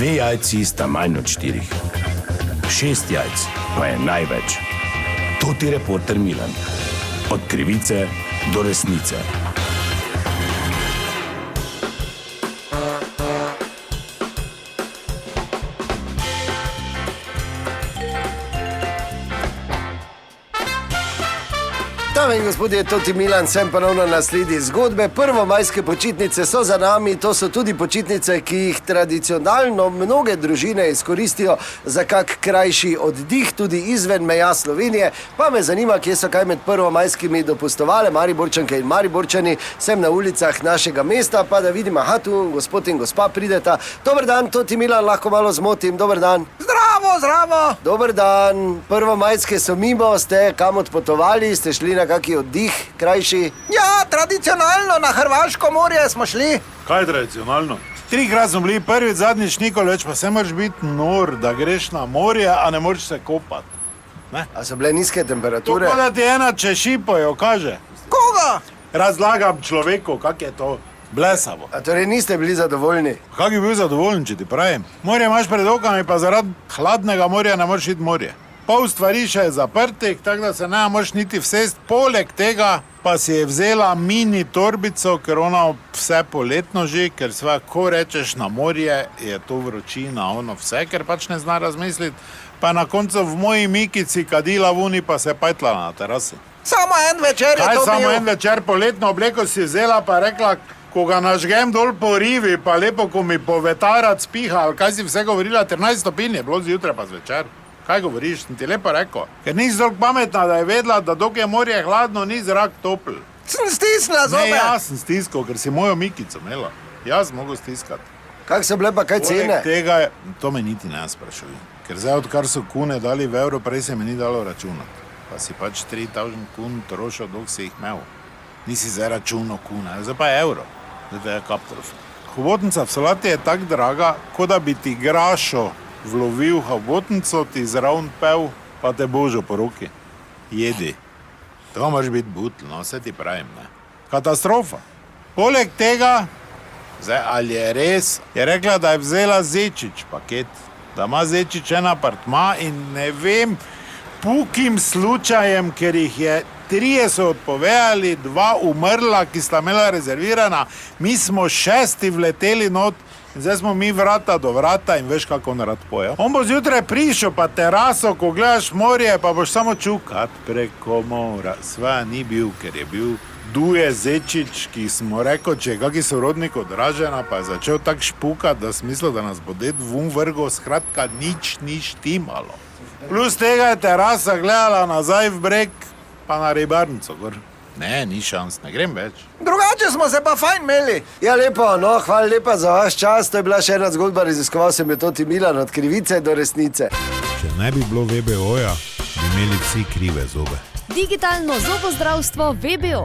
2 jajci sta manj od 4. 6 jajc pa je največ. To ti reporter Milan. Od krivice do resnice. Dame in gospodje, to ti Milan, sem ponovno na sledi zgodbe. Prvomajske počitnice so za nami, to so tudi počitnice, ki jih tradicionalno mnoge družine izkoristijo za kak krajši oddih, tudi izven meja Slovenije. Pa me zanima, kje so kaj med prvomajskimi dopustovale Mariborčanke in Mariborčani, sem na ulicah našega mesta, pa da vidim, aha, tu gospod in gospa prideta. Dober dan, to ti Milan, lahko malo zmotim, dober dan. Zdravo, zdravo. Dober dan, prvomajske so mimo, ste kam odpotovali, ste šli na kaki oddih, krajši? Ja, tradicionalno na Hrvaško morje smo šli. Kaj tradicionalno? 3-krat smo bili, prvič, zadnjič nikoli več, pa se moraš biti nor, da greš na morje, a ne moreš se kopati. A so bile nizke temperature? Tako da ti ena češipojo, kaže. Koga? Razlagam človeku, kak je to blesavo. A torej niste bili zadovoljni? Kak bi bil zadovoljen, če ti pravim? Morje imaš pred okami, pa zaradi hladnega morja ne moreš iti morje. Pol stvari še je zaprtih, tako da se ne moreš niti vsest. Poleg tega pa si je vzela mini torbico, ker ona vse poletno že, ker sve, ko rečeš na morje, je to vročina, ono vse, ker pač ne zna razmisliti. Pa na koncu v moji Mikici kadila vuni, pa se pajtla na terasi. Samo en večer je to bil. Kaj samo en večer, poletno obleko si vzela, pa rekla, ko ga nažgem dol po rivi, pa lepo, ko mi povetarac piha, ali kaj si vse govorila, 13 stopinj je bilo zjutraj pa zvečer. Kaj govoriš, sem ti lepo rekel? Ker nisi toliko pametna, da je vedela, da dok je morje hladno, ni zrak topl. Sem stisnila zobe. Ne, jaz sem stiskal, ker si mojo Mikico imela. Jaz mogo stiskati. Kak so bile pa kaj cene? Poleg tega, to me niti ne sprašuj. Ker zdaj, odkar so kune dali v evro, prej se mi ni dalo računati. Pa si pač 3000 kun trošil, dok si jih imel. Nisi zdaj računal kune, zdaj pa evro. Zdaj te je kaptrof. Hobotnica v solati je tak draga, kot da bi ti grašo vlovil hobotnico, ti zraven pel, pa te božo po roki. Jedi. To moraš biti butl, no, vse ti pravim, ne. Katastrofa. Poleg tega, zdaj, ali je res, je rekla, da je vzela Zečič paket, da ima Zečič en apartma in ne vem, pukim slučajem, ker jih je 3 so odpovedali, 2 umrla, ki sta imela rezervirana, mi smo 6 vleteli not, in zdaj smo mi vrata do vrata in veš, kako on rad poje. On bo zjutraj prišel pa teraso, ko gledaš morje, pa boš samo čukat preko mora. Sve ni bil, ker je bil Duje Zečič, ki smo rekel, če je kaki sorodnik od Dražena, pa je začel tak špukat, da smisel, da nas bo ded vun vrgo, skratka, nič ni štimalo. Plus tega je terasa gledala nazaj v breg, pa na ribarnico gor. Ne, ni šans, ne grem več. Drugače smo se pa fajn imeli. Ja, lepo, no, hvala lepa za vaš čas, to je bila še ena zgodba, raziskoval sem jo toti Milan, od krivice do resnice. Če ne bi bilo VBO-ja, bi imeli vsi krive zobe. Digitalno zobozdravstvo VBO.